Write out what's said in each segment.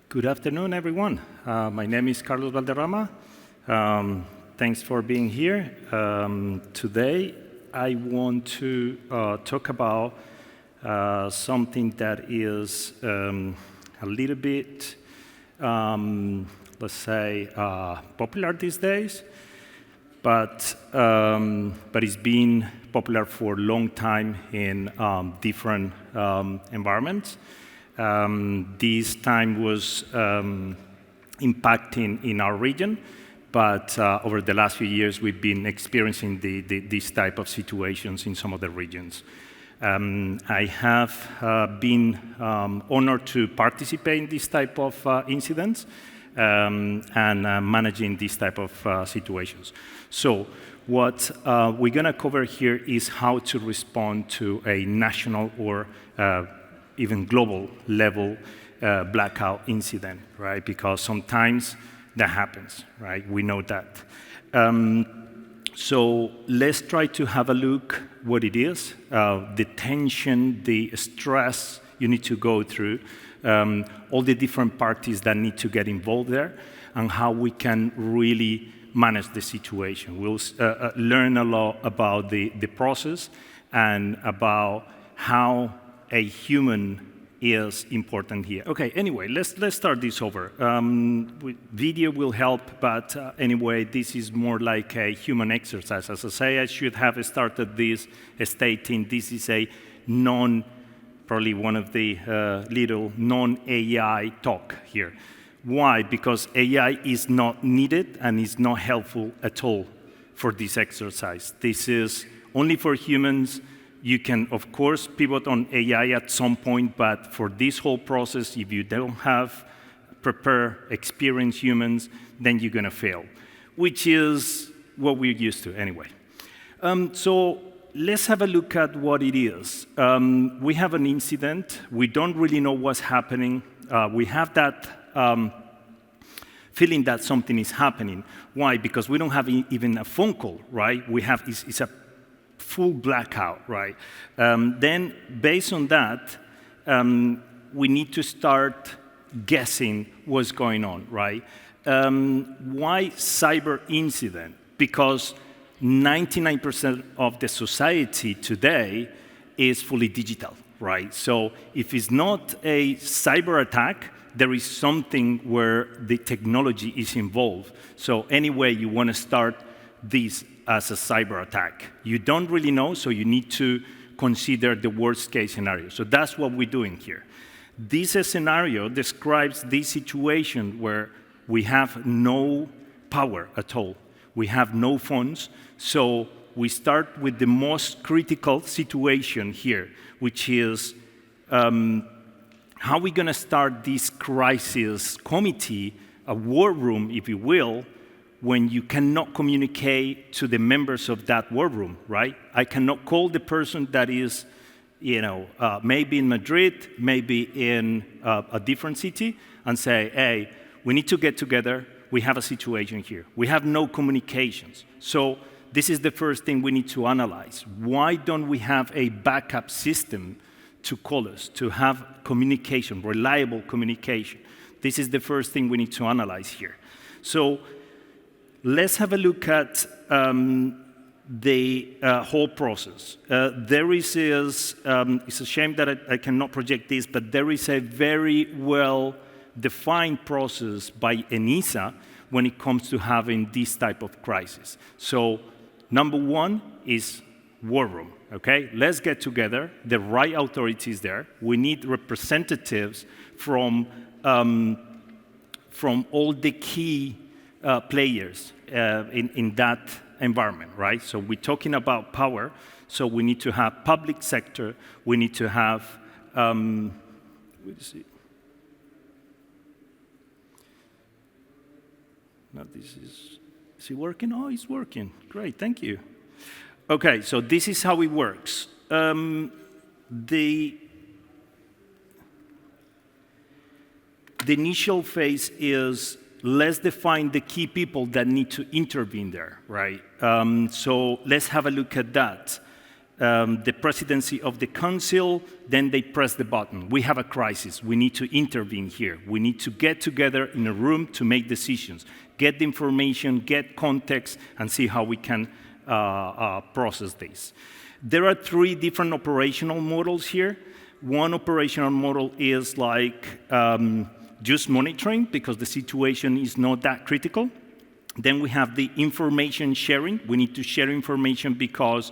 Good afternoon, everyone. My name is Carlos Valderrama. Thanks for being here. Today, I want to talk about something that is a little bit, let's say, popular these days, but it's been popular for a long time in different environments. This time was impacting in our region, but over the last few years, we've been experiencing these type of situations in some of the regions. I have been honored to participate in this type of incidents and managing these type of situations. So what we're going to cover here is how to respond to a national or even global level blackout incident, right? Because sometimes that happens, right? We know that. So let's try to have a look what it is, the tension, the stress you need to go through, all the different parties that need to get involved there, and how we can really manage the situation. We'll learn a lot about the process and about how a human is important here. Okay, anyway, let's start this over. Video will help, but anyway, this is more like a human exercise. As I say, I should have started this stating this is a probably one of the little non-AI talk here. Why? Because AI is not needed and is not helpful at all for this exercise. This is only for humans. You can, of course, pivot on AI at some point, but for this whole process, if you don't have prepared, experienced humans, then you're going to fail, which is what we're used to anyway. So let's have a look at what it is. We have an incident. We don't really know what's happening. We have that feeling that something is happening. Why? Because we don't have even a phone call, right? We have it's a full blackout, right? Then, based on that, we need to start guessing what's going on, right? Why cyber incident? Because 99% of the society today is fully digital, right? So if it's not a cyber attack, there is something where the technology is involved. So anyway, you want to start this as a cyber attack. You don't really know, so you need to consider the worst case scenario. So that's what we're doing here. This scenario describes this situation where we have no power at all. We have no phones, so we start with the most critical situation here, which is how we're going to start this crisis committee, a war room, if you will, when you cannot communicate to the members of that war room, right? I cannot call the person that is, maybe in Madrid, maybe in a different city, and say, hey, we need to get together. We have a situation here. We have no communications. So this is the first thing we need to analyze. Why don't we have a backup system to call us, to have communication, reliable communication? This is the first thing we need to analyze here. So let's have a look at the whole process. It's a shame that I cannot project this, but there is a very well-defined process by NIST when it comes to having this type of crisis. So number one is war room, okay? Let's get together, the right authorities there. We need representatives from all the key players in that environment, right? So we're talking about power, so we need to have public sector, we need to have, no, is it working? Oh, it's working, great, thank you. Okay, so this is how it works. The initial phase is let's define the key people that need to intervene there, right? So let's have a look at that. the presidency of the council, then they press the button. We have a crisis. We need to intervene here. We need to get together in a room to make decisions, get the information, get context, and see how we can process this. There are 3 different operational models here. One operational model is like just monitoring because the situation is not that critical. Then we have the information sharing. We need to share information because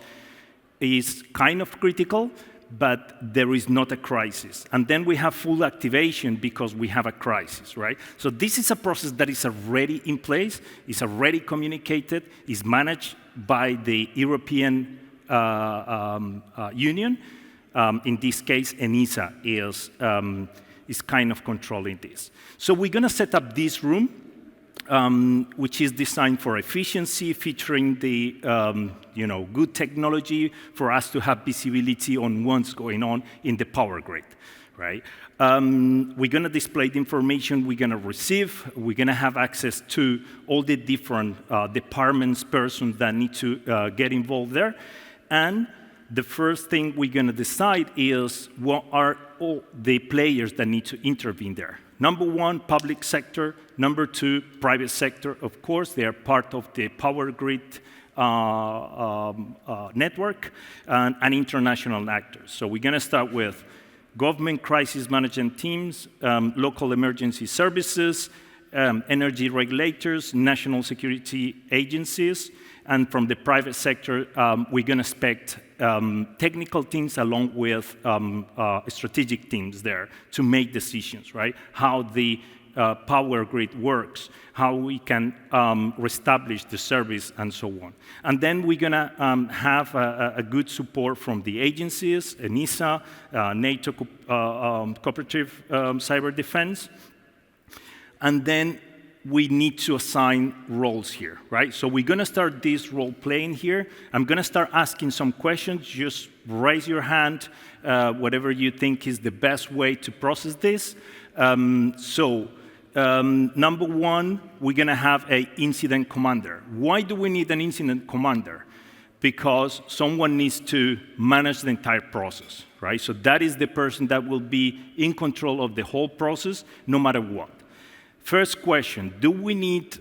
it's kind of critical, but there is not a crisis. And then we have full activation because we have a crisis, right? So this is a process that is already in place, is already communicated, is managed by the European Union. In this case, ENISA is kind of controlling this. So we're going to set up this room, which is designed for efficiency, featuring the good technology for us to have visibility on what's going on in the power grid, right? We're going to display the information we're going to receive. We're going to have access to all the different departments, persons that need to get involved there. And the first thing we're going to decide is what are all the players that need to intervene there. Number 1, public sector. Number 2, private sector. Of course, they are part of the power grid network and international actors. So we're going to start with government crisis management teams, local emergency services, energy regulators, national security agencies, and from the private sector, we're going to expect technical teams along with strategic teams there to make decisions, right? How the power grid works, how we can reestablish the service, and so on. And then we're going to have a good support from the agencies, ENISA, NATO Cooperative Cyber Defense. And then we need to assign roles here, right? So we're going to start this role playing here. I'm going to start asking some questions. Just raise your hand, whatever you think is the best way to process this. Number 1, we're going to have an incident commander. Why do we need an incident commander? Because someone needs to manage the entire process, right? So that is the person that will be in control of the whole process, no matter what. First question, do we need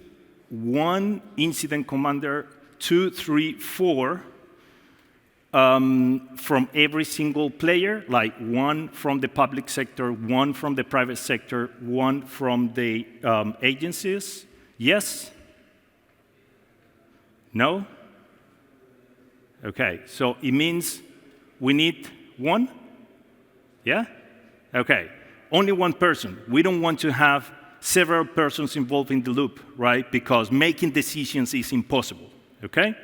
1 incident commander, 2, 3, 4 from every single player, like 1 from the public sector, 1 from the private sector, 1 from the agencies? Yes? No? Okay, so it means we need 1? Yeah? Okay, only 1 person. We don't want to have several persons involved in the loop, right? Because making decisions is impossible, okay?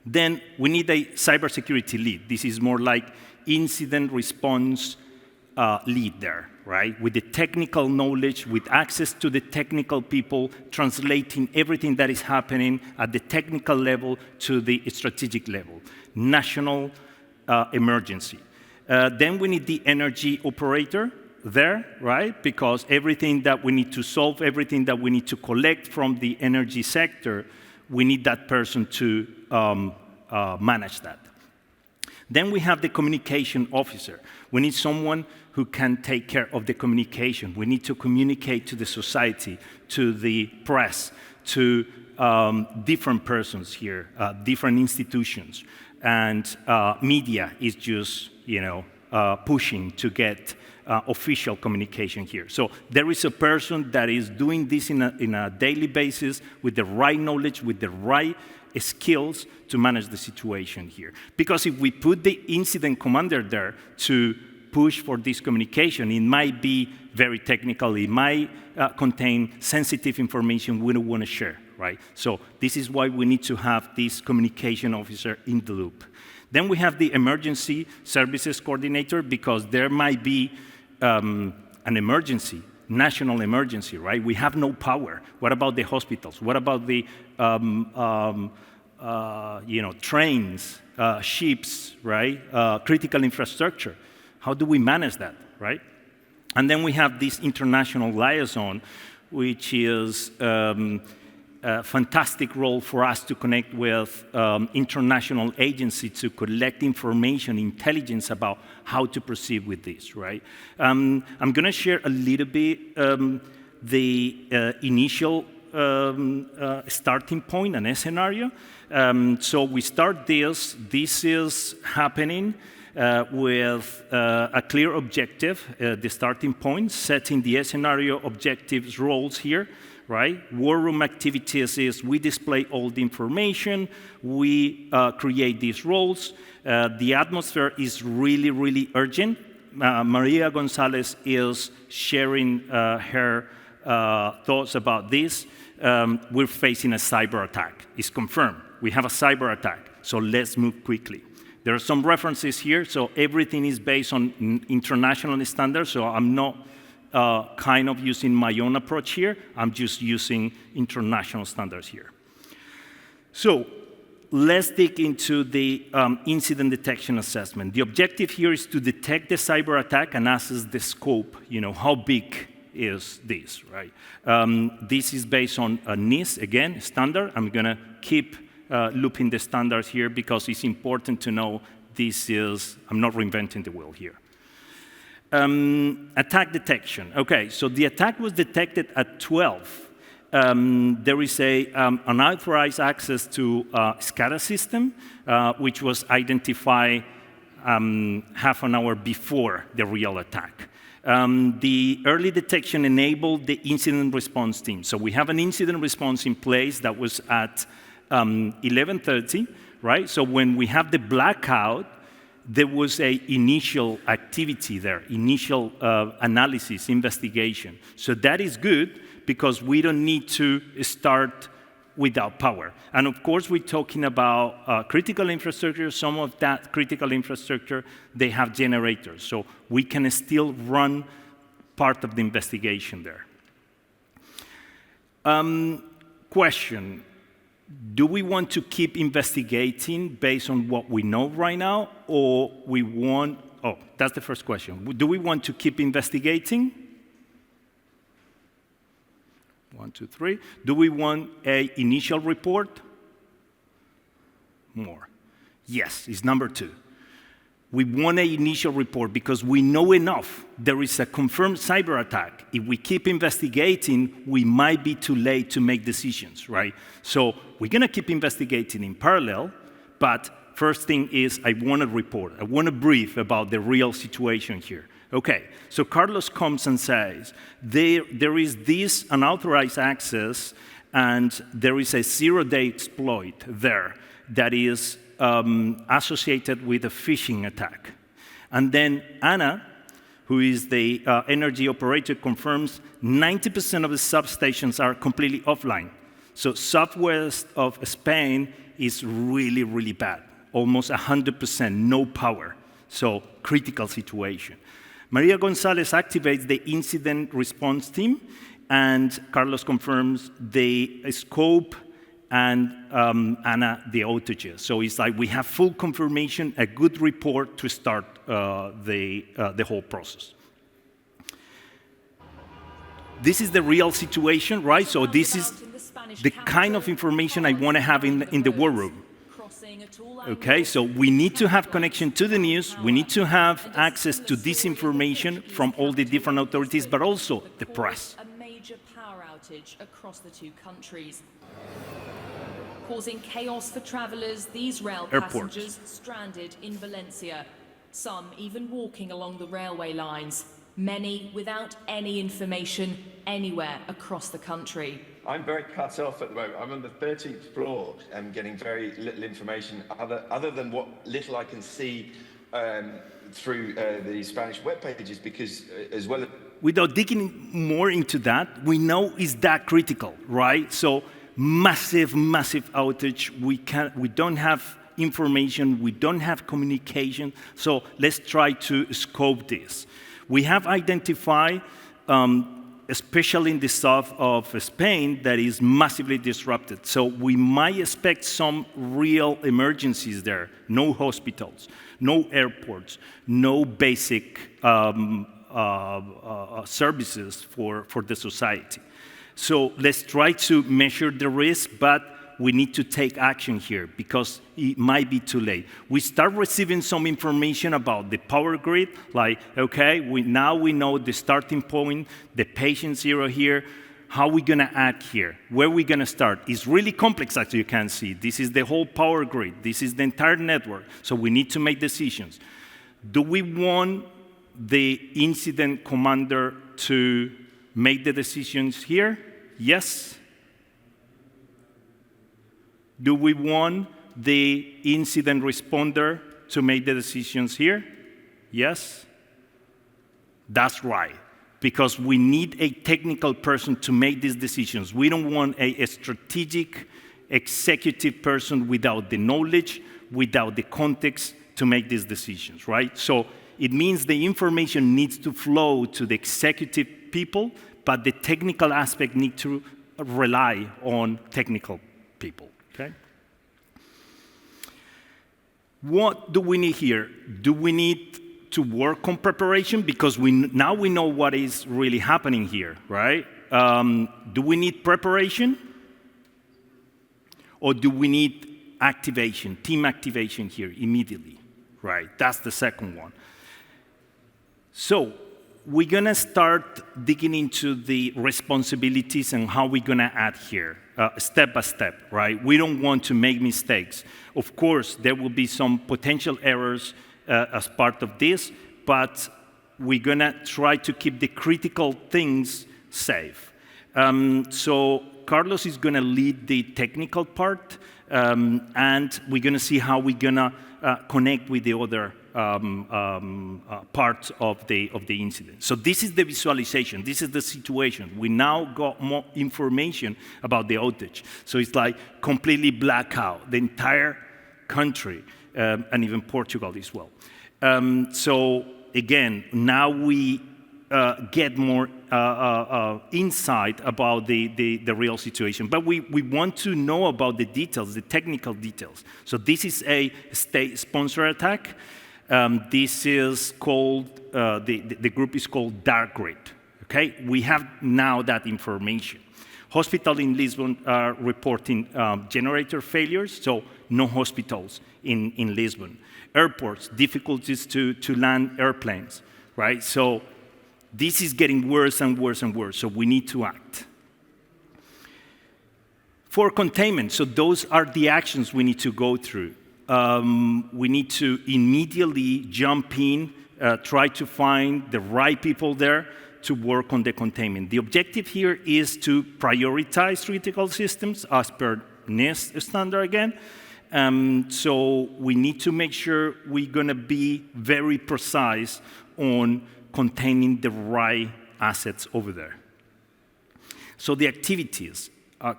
Then we need a cybersecurity lead. This is more like incident response lead there, right? With the technical knowledge, with access to the technical people, translating everything that is happening at the technical level to the strategic level. National emergency. Then we need the energy operator there, right? Because everything that we need to solve, everything that we need to collect from the energy sector, we need that person to manage that. Then we have the communication officer. We need someone who can take care of the communication. We need to communicate to the society, to the press, to different persons here, different institutions. And media is just, pushing to get official communication here. So there is a person that is doing this in a daily basis with the right knowledge, with the right skills to manage the situation here. Because if we put the incident commander there to push for this communication, it might be very technical, it might contain sensitive information we don't want to share, right? So this is why we need to have this communication officer in the loop. Then we have the emergency services coordinator, because there might be an emergency, national emergency, right? We have no power. What about the hospitals? What about the trains, ships, right? Critical infrastructure. How do we manage that, right? And then we have this international liaison, which is a fantastic role for us to connect with international agencies to collect information, intelligence about how to proceed with this, right? I'm going to share a little bit the initial starting point and a scenario. So we start this. This is happening with a clear objective, the starting point, setting the scenario objectives roles here, right? War room activities is we display all the information, we create these roles. The atmosphere is really, really urgent. Maria Gonzalez is sharing her thoughts about this. We're facing a cyber attack. It's confirmed. We have a cyber attack, so let's move quickly. There are some references here, so everything is based on international standards, so I'm not kind of using my own approach here. I'm just using international standards here. So let's dig into the incident detection assessment. The objective here is to detect the cyber attack and assess the scope, how big is this, right? This is based on a NIST, again, standard. I'm going to keep looping the standards here because it's important to know I'm not reinventing the wheel here. Attack detection. Okay, so the attack was detected at 12. There is an unauthorized access to SCADA system, which was identified half an hour before the real attack. The early detection enabled the incident response team. So we have an incident response in place that was at 11:30, right? So when we have the blackout, there was an initial activity there, initial analysis, investigation. So that is good because we don't need to start without power. And of course, we're talking about critical infrastructure. Some of that critical infrastructure, they have generators. So we can still run part of the investigation there. Question. Do we want to keep investigating based on what we know right now, or we want, that's the first question. Do we want to keep investigating? 1, 2, 3. Do we want an initial report? More. Yes, it's number 2. We want an initial report because we know enough. There is a confirmed cyber attack. If we keep investigating, we might be too late to make decisions, right? So we're going to keep investigating in parallel, but first thing is I want to report. I want to brief about the real situation here. Okay, so Carlos comes and says, there is this unauthorized access and there is a zero-day exploit there that is associated with a phishing attack. And then Anna, who is the energy operator, confirms 90% of the substations are completely offline. So southwest of Spain is really, really bad, almost 100%, no power. So critical situation. Maria Gonzalez activates the incident response team, and Carlos confirms the scope and Anna, the outages. So it's like we have full confirmation, a good report to start the whole process. This is the real situation, right? So this is the kind of information I want to have in the war room. Okay, so we need to have connection to the news. We need to have access to this information from all the different authorities, but also the press. A major power outage across the two countries, causing chaos for travelers. These rail passengers stranded in Valencia, some even walking along the railway lines, many without any information anywhere across the country. I'm very cut off at the moment. I'm on the 13th floor and getting very little information other than what little I can see through the Spanish web pages, because as well as... Without digging more into that, we know it's that critical, right? So massive, massive outage. We don't have information. We don't have communication. So let's try to scope this. We have identified, especially in the south of Spain, that is massively disrupted. So we might expect some real emergencies there. No hospitals, no airports, no basic services for the society. So let's try to measure the risk, but we need to take action here because it might be too late. We start receiving some information about the power grid, like, okay, now we know the starting point, the patient zero here, how are we gonna act here? Where are we gonna start? It's really complex, as you can see. This is the whole power grid. This is the entire network. So we need to make decisions. Do we want the incident commander to make the decisions here? Yes. Do we want the incident responder to make the decisions here? Yes. That's right, because we need a technical person to make these decisions. We don't want a strategic executive person without the knowledge, without the context to make these decisions, right? So it means the information needs to flow to the executive people, but the technical aspect needs to rely on technical people. Okay. What do we need here? Do we need to work on preparation? Because now we know what is really happening here, right? Do we need preparation? Or do we need activation, team activation here immediately, right? That's the second one. So we're gonna start digging into the responsibilities and how we're gonna act here, step by step, right? We don't want to make mistakes. Of course, there will be some potential errors as part of this, but we're gonna try to keep the critical things safe. So Carlos is gonna lead the technical part, and we're gonna see how we're gonna connect with the other parts of the incident. So this is the visualization. This is the situation. We now got more information about the outage. So it's like completely blackout, the entire country, and even Portugal as well. So again, now we get more insight about the real situation. But we want to know about the details, the technical details. So this is a state-sponsored attack. This is called, the group is called Dark Grid, okay? We have now that information. Hospitals in Lisbon are reporting generator failures, so no hospitals in Lisbon. Airports, difficulties to land airplanes, right? So this is getting worse and worse and worse, so we need to act. For containment, so those are the actions we need to go through. We need to immediately jump in, try to find the right people there to work on the containment. The objective here is to prioritize critical systems as per NIST standard again. So we need to make sure we're going to be very precise on containing the right assets over there. So the activities.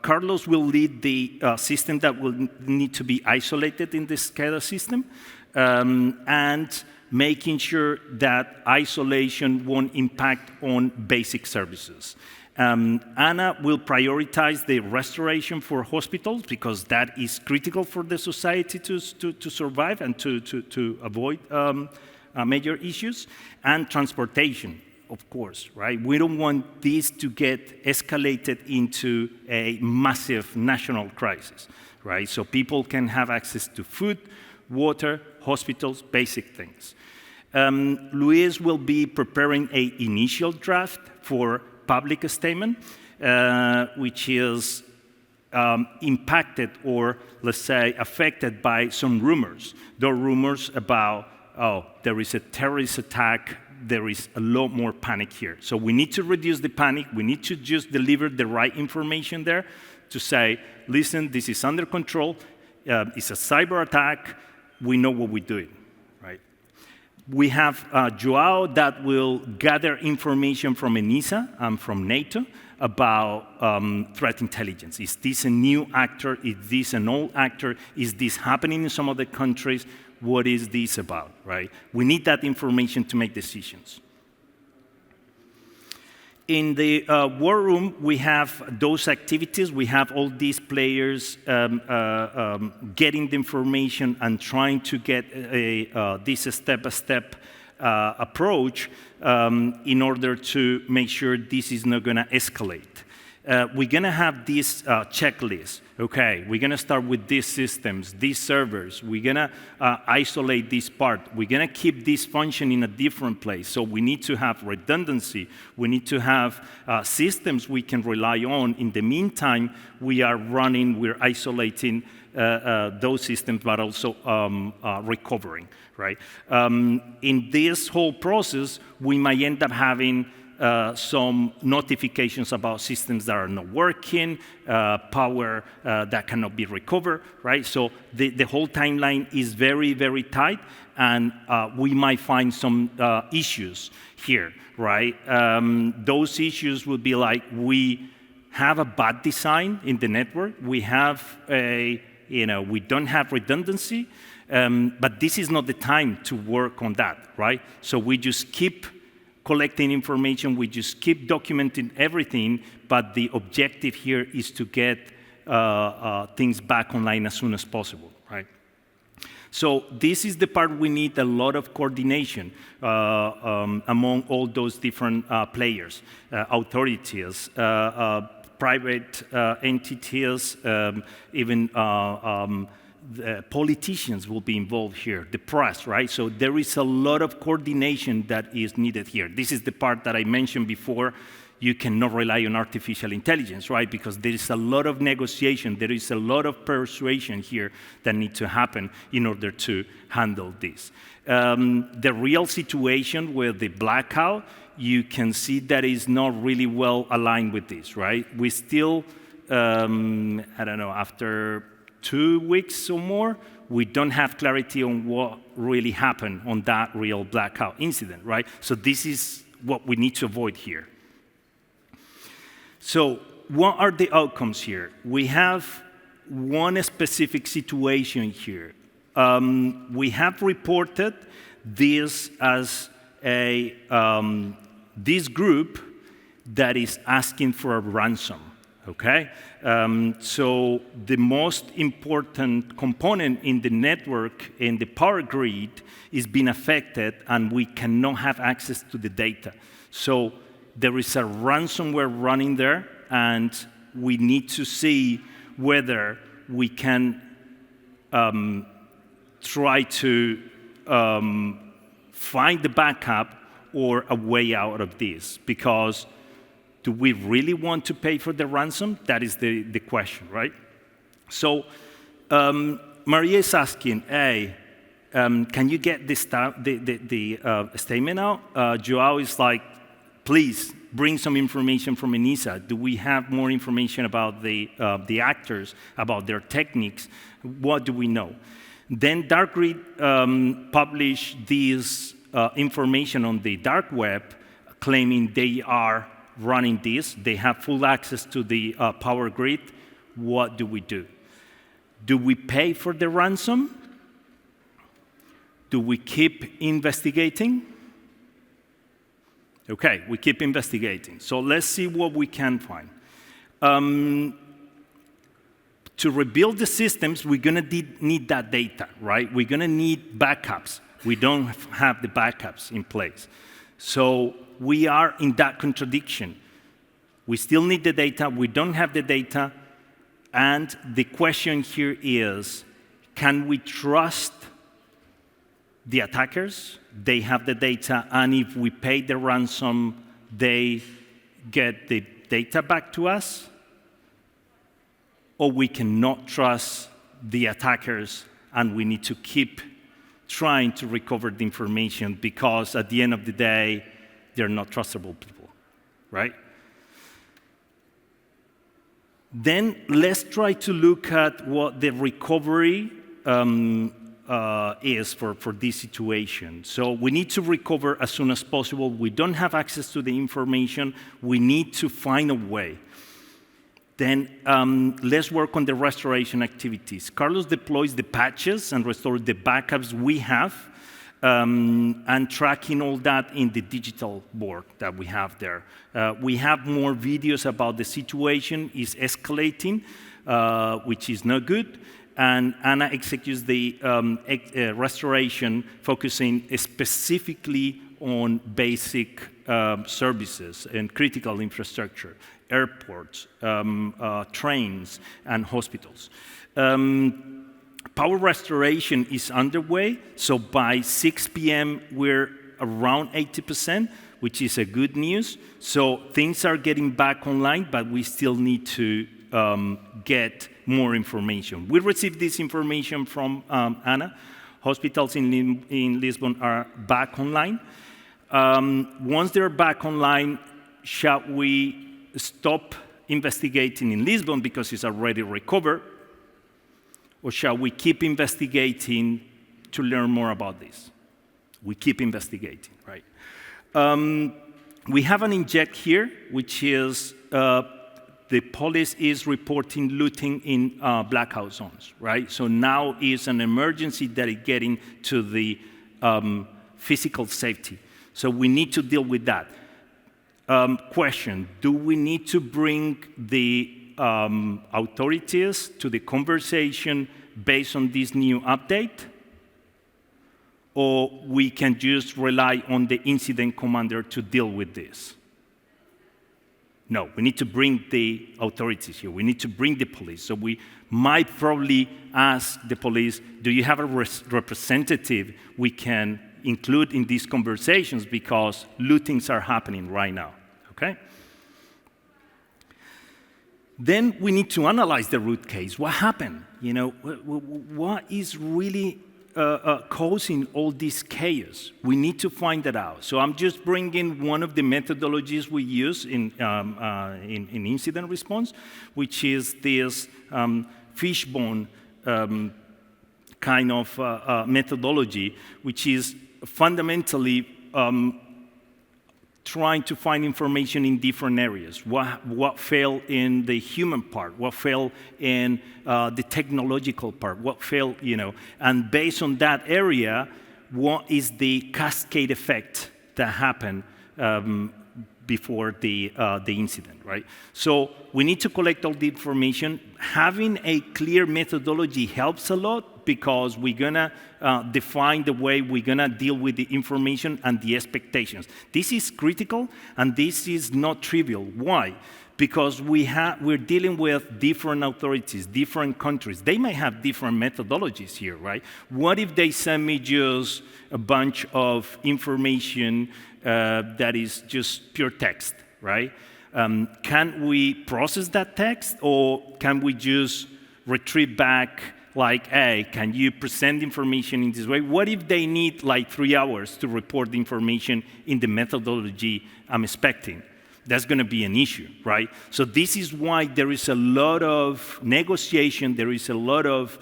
Carlos will lead the system that will need to be isolated in the SCADA system, and making sure that isolation won't impact on basic services. Anna will prioritize the restoration for hospitals because that is critical for the society to survive and to avoid major issues, and transportation. Of course, right? We don't want this to get escalated into a massive national crisis, right? So people can have access to food, water, hospitals, basic things. Luis will be preparing an initial draft for public statement, which is impacted or, let's say, affected by some rumors. There are rumors about, oh, there is a terrorist attack, there is a lot more panic here. So we need to reduce the panic. We need to just deliver the right information there to say, listen, this is under control. It's a cyber attack. We know what we're doing, right? We have Joao that will gather information from ENISA and from NATO about threat intelligence. Is this a new actor? Is this an old actor? Is this happening in some other countries? What is this about, right? We need that information to make decisions. In the war room, we have those activities. We have all these players getting the information and trying to get this step-by-step approach in order to make sure this is not going to escalate. we're going to have this checklist. Okay, we're going to start with these systems, these servers. We're going to isolate this part. We're going to keep this function in a different place. So we need to have redundancy. We need to have systems we can rely on. In the meantime, we're isolating those systems, but also recovering, right? In this whole process, we might end up having some notifications about systems that are not working, power that cannot be recovered, right? So the whole timeline is very, very tight, and we might find some issues here, right? Those issues would be like, we have a bad design in the network, we don't have redundancy, but this is not the time to work on that, right? So we just keep collecting information, we just keep documenting everything, but the objective here is to get things back online as soon as possible, right? So this is the part we need a lot of coordination among all those different players, authorities, private entities, even the politicians will be involved here, the press, right? So there is a lot of coordination that is needed here. This is the part that I mentioned before. You cannot rely on artificial intelligence, right? Because there is a lot of negotiation, there is a lot of persuasion here that needs to happen in order to handle this. The real situation with the blackout, you can see that is not really well aligned with this, right? We still, I don't know, after 2 weeks or more, we don't have clarity on what really happened on that real blackout incident, right? So this is what we need to avoid here. So what are the outcomes here? We have one specific situation here. We have reported this as this group that is asking for a ransom. Okay, so the most important component in the network, in the power grid, is being affected, and we cannot have access to the data. So there is a ransomware running there, and we need to see whether we can try to find the backup or a way out of this, because do we really want to pay for the ransom? That is the question, right? So Maria is asking, hey, can you get the statement out? Joao is like, please bring some information from ENISA. Do we have more information about the actors, about their techniques? What do we know? Then Darkgrid published this information on the dark web, claiming they are running this. They have full access to the power grid. What do we do? Do we pay for the ransom? Do we keep investigating? Okay, we keep investigating. So let's see what we can find. To rebuild the systems, we're going to need that data, right? We're going to need backups. We don't have the backups in place. So we are in that contradiction. We still need the data, we don't have the data, and the question here is, can we trust the attackers? They have the data, and if we pay the ransom, they get the data back to us? Or we cannot trust the attackers, and we need to keep trying to recover the information, because at the end of the day, they're not trustable people, right? Then let's try to look at what the recovery is for this situation. So we need to recover as soon as possible. We don't have access to the information. We need to find a way. Then let's work on the restoration activities. Carlos deploys the patches and restores the backups we have, and tracking all that in the digital board that we have there. We have more videos about the situation is escalating, which is not good. And Anna executes the restoration, focusing specifically on basic services and critical infrastructure. airports, trains, and hospitals. Power restoration is underway, so by 6 p.m. we're around 80%, which is a good news. So things are getting back online, but we still need to get more information. We received this information from Anna. Hospitals in Lisbon are back online. Once they're back online, shall we stop investigating in Lisbon because it's already recovered? Or shall we keep investigating to learn more about this? We keep investigating, right? We have an inject here, which is the police is reporting looting in blackout zones, right? So now is an emergency that is getting to the physical safety. So we need to deal with that. Question, do we need to bring the authorities to the conversation based on this new update? Or we can just rely on the incident commander to deal with this? No, we need to bring the authorities here. We need to bring the police. So we might probably ask the police, do you have a representative we can include in these conversations because lootings are happening right now, okay? Then we need to analyze the root case. What happened? You know, what is really causing all this chaos? We need to find that out. So I'm just bringing one of the methodologies we use in incident response, which is this fishbone kind of methodology, which is fundamentally trying to find information in different areas. What failed in the human part? What failed in the technological part? What failed, you know? And based on that area, what is the cascade effect that happened before the incident, right? So we need to collect all the information. Having a clear methodology helps a lot because we're gonna define the way we're gonna deal with the information and the expectations. This is critical and this is not trivial. Why? Because we're dealing with different authorities, different countries. They may have different methodologies here, right? What if they send me just a bunch of information that is just pure text, right? Can we process that text or can we just retrieve back like, hey, can you present information in this way? What if they need like 3 hours to report the information in the methodology I'm expecting? That's going to be an issue, right? So this is why there is a lot of negotiation, there is a lot of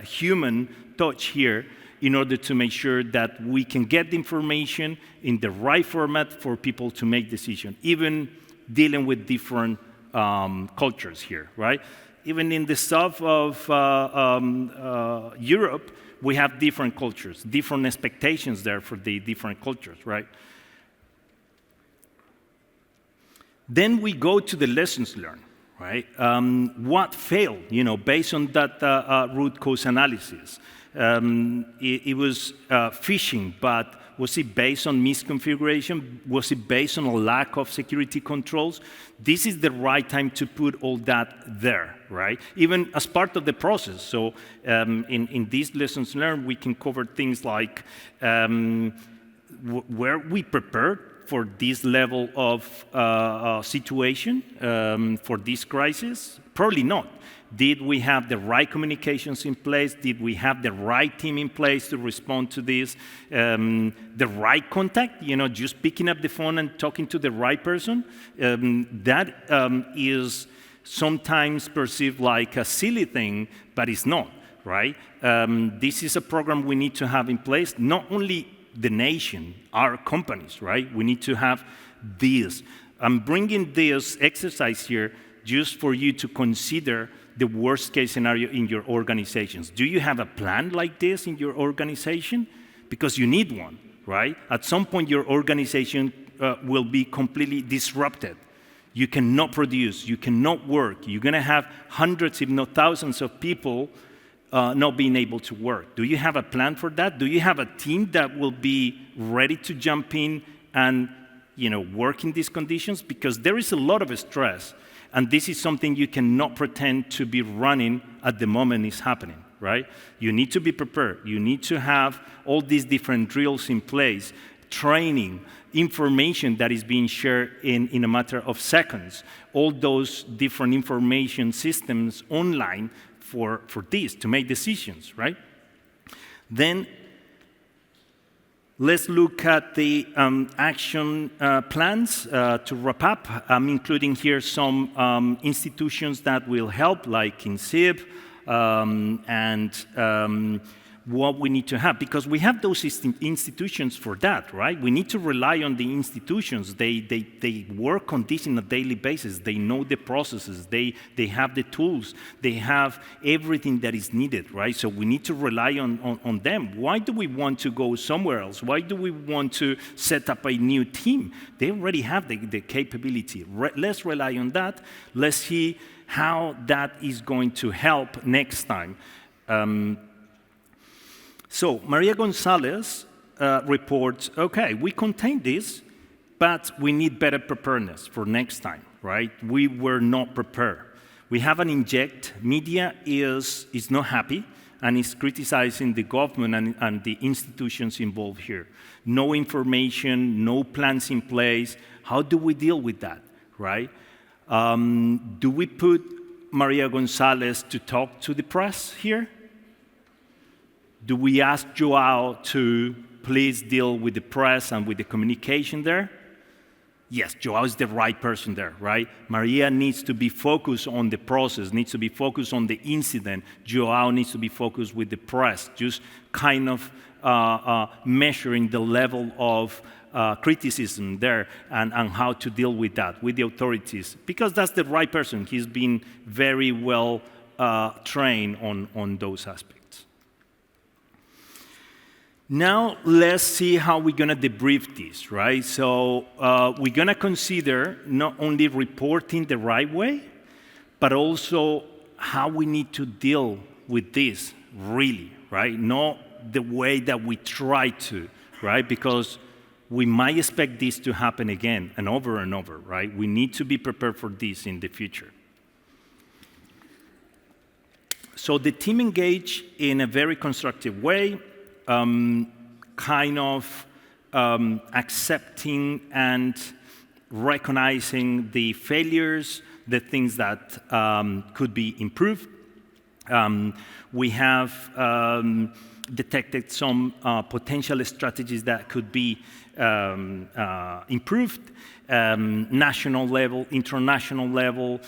human touch here in order to make sure that we can get the information in the right format for people to make decisions, even dealing with different cultures here, right? Even in the south of Europe, we have different cultures, different expectations there for the different cultures, right? Then we go to the lessons learned, right? What failed, you know, based on that root cause analysis? It was phishing, but was it based on misconfiguration? Was it based on a lack of security controls? This is the right time to put all that there, right? Even as part of the process. So in these lessons learned, we can cover things like were we prepared for this level of situation, for this crisis? Probably not. Did we have the right communications in place? Did we have the right team in place to respond to this? The right contact, you know, just picking up the phone and talking to the right person? That is sometimes perceived like a silly thing, but it's not, right? This is a program we need to have in place, not only the nation, our companies, right? We need to have this. I'm bringing this exercise here just for you to consider the worst case scenario in your organizations. Do you have a plan like this in your organization? Because you need one, right? At some point, your organization will be completely disrupted. You cannot produce, you cannot work. You're gonna have hundreds, if not thousands of people not being able to work. Do you have a plan for that? Do you have a team that will be ready to jump in and, you know, work in these conditions? Because there is a lot of stress. And this is something you cannot pretend to be running at the moment it's happening, right? You need to be prepared. You need to have all these different drills in place, training, information that is being shared in a matter of seconds, all those different information systems online for this, to make decisions, right? Then let's look at the action plans to wrap up. I'm including here some institutions that will help, like INSIP, and what we need to have, because we have those institutions for that, right? We need to rely on the institutions. They work on this on a daily basis. They know the processes. They have the tools. They have everything that is needed, right? So we need to rely on them. Why do we want to go somewhere else? Why do we want to set up a new team? They already have the capability. Let's rely on that. Let's see how that is going to help next time. So Maria Gonzalez reports, okay, we contained this, but we need better preparedness for next time, right? We were not prepared. We have an inject. Media is not happy and is criticizing the government and the institutions involved here. No information, no plans in place. How do we deal with that, right? Do we put Maria Gonzalez to talk to the press here? Do we ask Joao to please deal with the press and with the communication there? Yes, Joao is the right person there, right? Maria needs to be focused on the process, needs to be focused on the incident. Joao needs to be focused with the press, just kind of measuring the level of criticism there and how to deal with that, with the authorities, because that's the right person. He's been very well trained on those aspects. Now, let's see how we're going to debrief this, right? So we're going to consider not only reporting the right way, but also how we need to deal with this, really, right? Not the way that we try to, right? Because we might expect this to happen again and over, right? We need to be prepared for this in the future. So the team engaged in a very constructive way. Kind of accepting and recognizing the failures, the things that could be improved. We have detected some potential strategies that could be improved, national level, international level.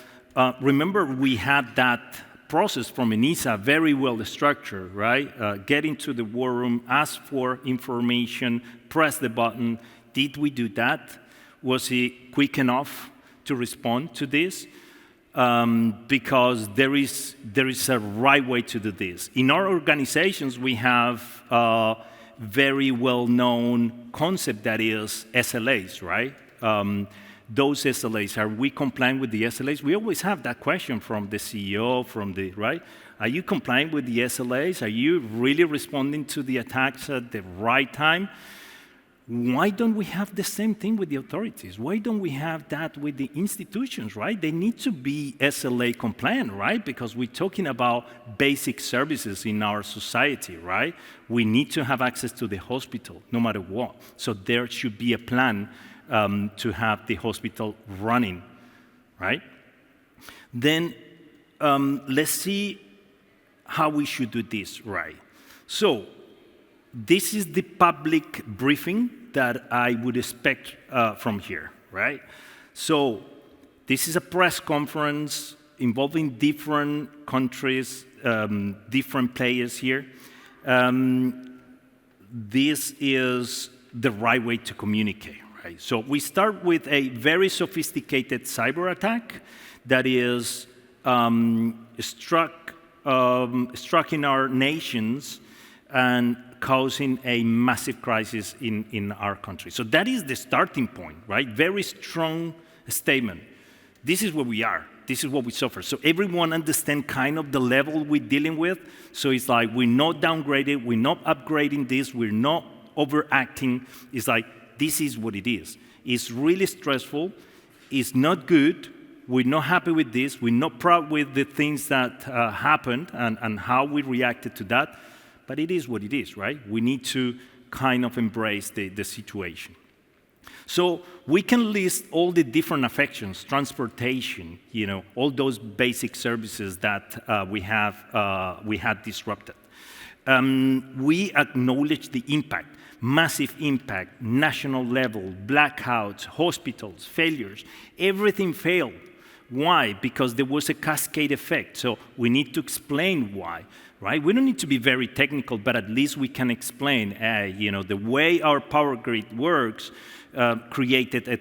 Remember, we had that process from ENISA, very well structured, right? Get into the war room, ask for information, press the button. Did we do that? Was he quick enough to respond to this? Because there is a right way to do this. In our organizations, we have a very well-known concept that is SLAs, right? Those SLAs, are we complying with the SLAs? We always have that question from the CEO, right? Are you complying with the SLAs? Are you really responding to the attacks at the right time? Why don't we have the same thing with the authorities? Why don't we have that with the institutions, right? They need to be SLA compliant, right? Because we're talking about basic services in our society, right? We need to have access to the hospital, no matter what. So there should be a plan to have the hospital running, right? Then let's see how we should do this right. So this is the public briefing that I would expect from here, right? So this is a press conference involving different countries, different players here. This is the right way to communicate. Right. So we start with a very sophisticated cyber attack that is struck in our nations and causing a massive crisis in our country. So that is the starting point, right? Very strong statement. This is where we are. This is what we suffer. So everyone understands kind of the level we're dealing with. So it's like we're not downgraded, we're not upgrading this, we're not overacting. It's like, this is what it is. It's really stressful. It's not good, we're not happy with this, we're not proud with the things that happened and how we reacted to that, but it is what it is, right? We need to kind of embrace the situation. So we can list all the different affections, transportation, all those basic services that we had disrupted. We acknowledge the impact, massive impact, national level, blackouts, hospitals, failures, everything failed. Why? Because there was a cascade effect, so we need to explain why. Right? We don't need to be very technical, but at least we can explain, the way our power grid works created a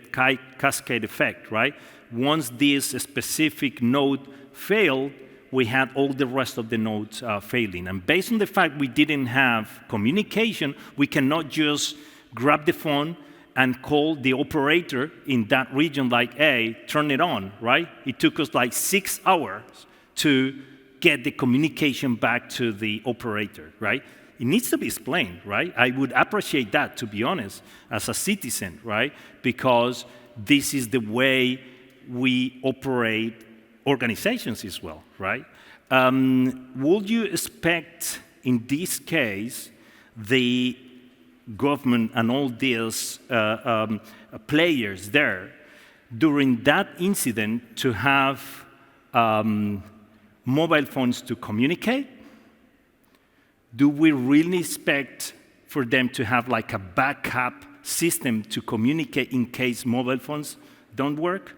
cascade effect, right? Once this specific node failed, we had all the rest of the nodes failing. And based on the fact we didn't have communication, we cannot just grab the phone and call the operator in that region like, hey, turn it on, right? It took us like 6 hours to get the communication back to the operator, right? It needs to be explained, right? I would appreciate that, to be honest, as a citizen, right? Because this is the way we operate organizations as well, right? Would you expect, in this case, the government and all these players there, during that incident, to have mobile phones to communicate? Do we really expect for them to have like a backup system to communicate in case mobile phones don't work?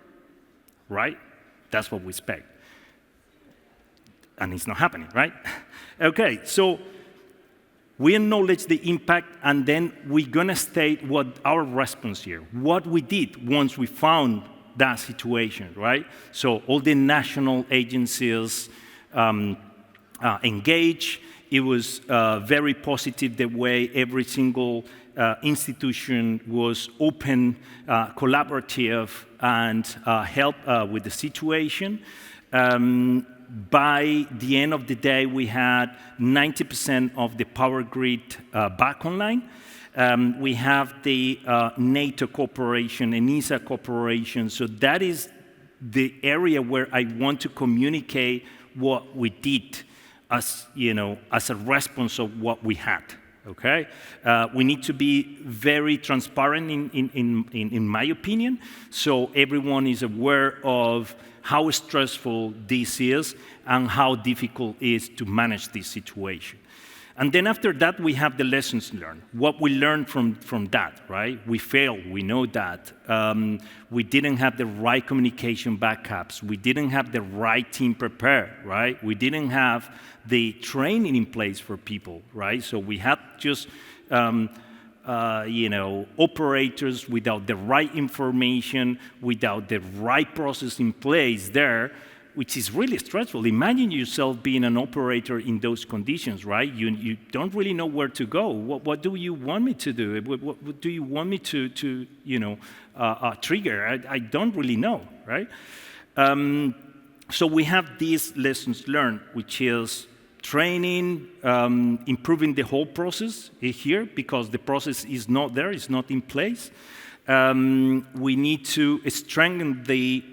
Right? That's what we expect. And it's not happening, right? Okay, so we acknowledge the impact, and then we're gonna state what our response here, what we did once we found that situation, right? So all the national agencies engaged. It was very positive the way every single institution was open, collaborative, and helped with the situation. By the end of the day, we had 90% of the power grid back online. We have the NATO cooperation and NIST cooperation, so that is the area where I want to communicate what we did as, as a response of what we had, okay? We need to be very transparent in my opinion, so everyone is aware of how stressful this is and how difficult it is to manage this situation. And then after that, we have the lessons learned. What we learned from that, right? We failed, we know that. We didn't have the right communication backups. We didn't have the right team prepared, right? We didn't have the training in place for people, right? So we had just, operators without the right information, without the right process in place there, which is really stressful. Imagine yourself being an operator in those conditions, right? You don't really know where to go. What do you want me to do? What do you want me to trigger? I don't really know, right? So we have these lessons learned, which is training, improving the whole process here, because the process is not there, it's not in place. We need to strengthen the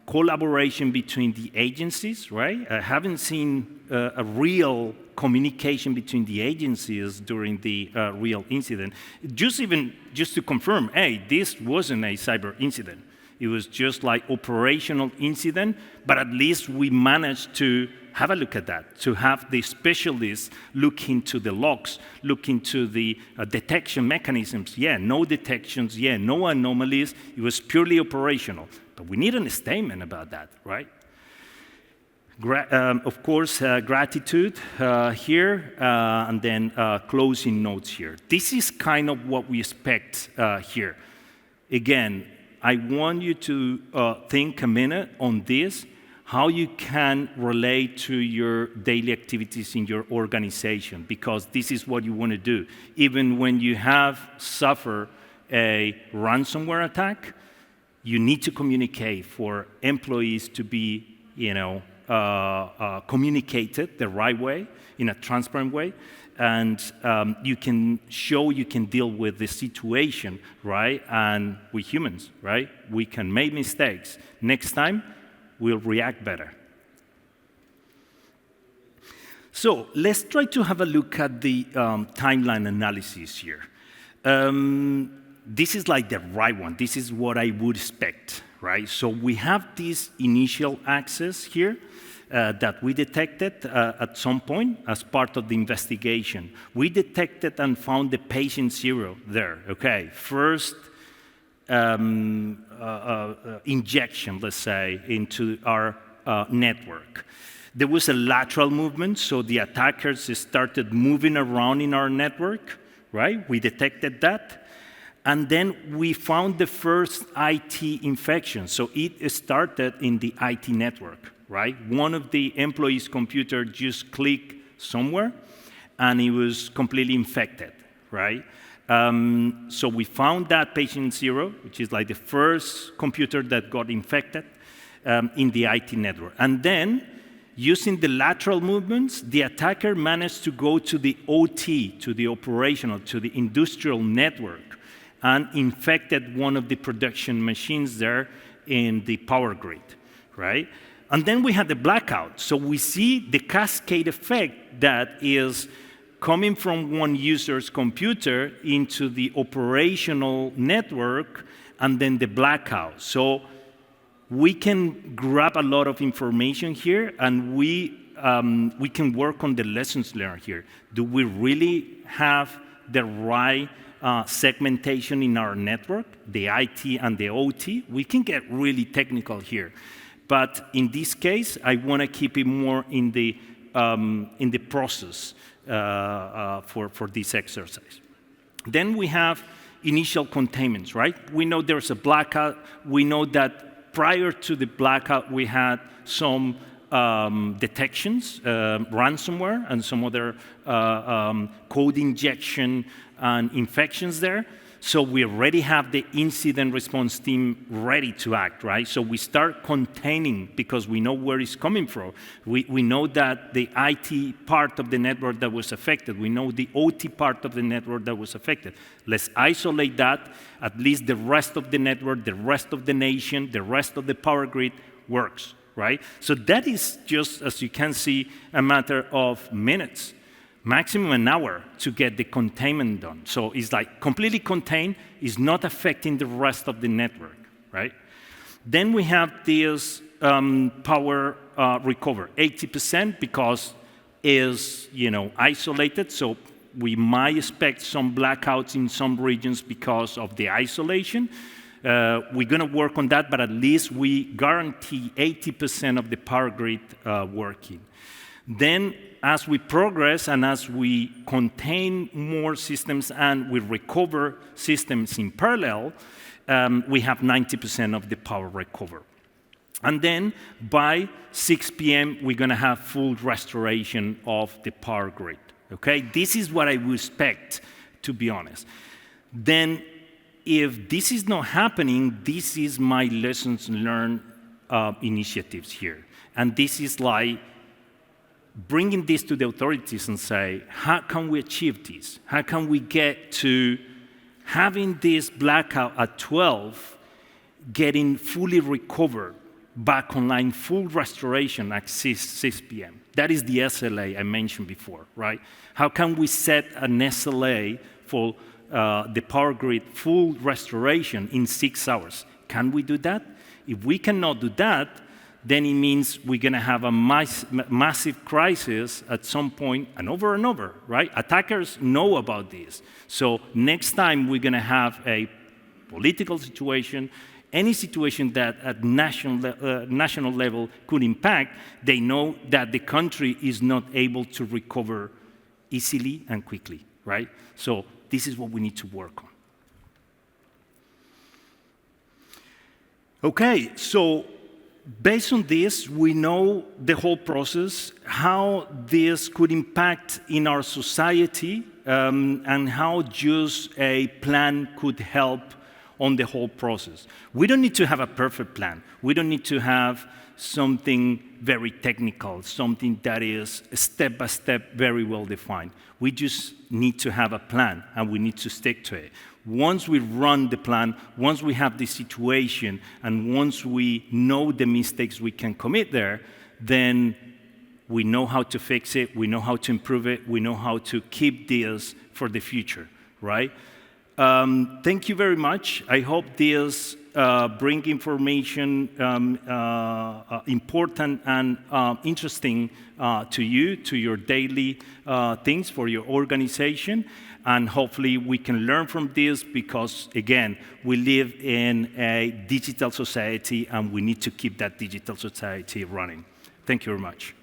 collaboration between the agencies, right? I haven't seen a real communication between the agencies during the real incident. Just to confirm, hey, this wasn't a cyber incident. It was just like operational incident, but at least we managed to have a look at that, to have the specialists look into the logs, look into the detection mechanisms. Yeah, no detections, yeah, no anomalies. It was purely operational. But we need a statement about that, right? Of course, gratitude here, and then closing notes here. This is kind of what we expect here. Again, I want you to think a minute on this, how you can relate to your daily activities in your organization, because this is what you want to do. Even when you have suffered a ransomware attack, you need to communicate for employees to be, communicated the right way, in a transparent way, and you can deal with the situation, right? And we're humans, right? We can make mistakes. Next time, we'll react better. So let's try to have a look at the timeline analysis here. This is like the right one. This is what I would expect, right? So we have this initial access here that we detected at some point as part of the investigation. We detected and found the patient 0 there, okay? First injection, let's say, into our network. There was a lateral movement, so the attackers started moving around in our network, right? We detected that. And then we found the first IT infection. So it started in the IT network, right? One of the employees' computer just clicked somewhere, and it was completely infected, right? So we found that patient 0, which is like the first computer that got infected in the IT network. And then, using the lateral movements, the attacker managed to go to the OT, to the operational, to the industrial network, and infected one of the production machines there in the power grid, right? And then we had the blackout. So we see the cascade effect that is coming from one user's computer into the operational network, and then the blackout. So we can grab a lot of information here, and we can work on the lessons learned here. Do we really have the right segmentation in our network, the IT and the OT? We can get really technical here. But in this case, I want to keep it more in the process for this exercise. Then we have initial containments, right? We know there's a blackout. We know that prior to the blackout, we had some detections, ransomware, and some other code injection and infections there. So we already have the incident response team ready to act, right? So we start containing because we know where it's coming from. We know that the IT part of the network that was affected. We know the OT part of the network that was affected. Let's isolate that. At least the rest of the network, the rest of the nation, the rest of the power grid works, right? So that is just, as you can see, a matter of minutes. Maximum an hour to get the containment done. So it's like completely contained, is not affecting the rest of the network, right? Then we have this power recover, 80% because is isolated. So we might expect some blackouts in some regions because of the isolation. We're going to work on that, but at least we guarantee 80% of the power grid working. Then, as we progress and as we contain more systems and we recover systems in parallel, we have 90% of the power recover. And then, by 6 p.m., we're going to have full restoration of the power grid. Okay? This is what I would expect, to be honest. Then, if this is not happening, this is my lessons learned initiatives here. And this is like bringing this to the authorities and say, how can we achieve this? How can we get to having this blackout at 12, getting fully recovered, back online, full restoration at 6 p.m.? That is the SLA I mentioned before, right? How can we set an SLA for the power grid full restoration in 6 hours? Can we do that? If we cannot do that, then it means we're going to have a massive crisis at some point and over, right? Attackers know about this. So next time we're going to have a political situation, any situation that at national level could impact, they know that the country is not able to recover easily and quickly, right? So this is what we need to work on. Okay, so based on this, we know the whole process, how this could impact in our society, and how just a plan could help on the whole process. We don't need to have a perfect plan. We don't need to have something very technical, something that is step by step, very well defined. We just need to have a plan, and we need to stick to it. Once we run the plan, once we have the situation, and once we know the mistakes we can commit there, then we know how to fix it, we know how to improve it, we know how to keep this for the future, right? Thank you very much. I hope this bring information important and interesting to you, to your daily things for your organization. And hopefully we can learn from this because, again, we live in a digital society and we need to keep that digital society running. Thank you very much.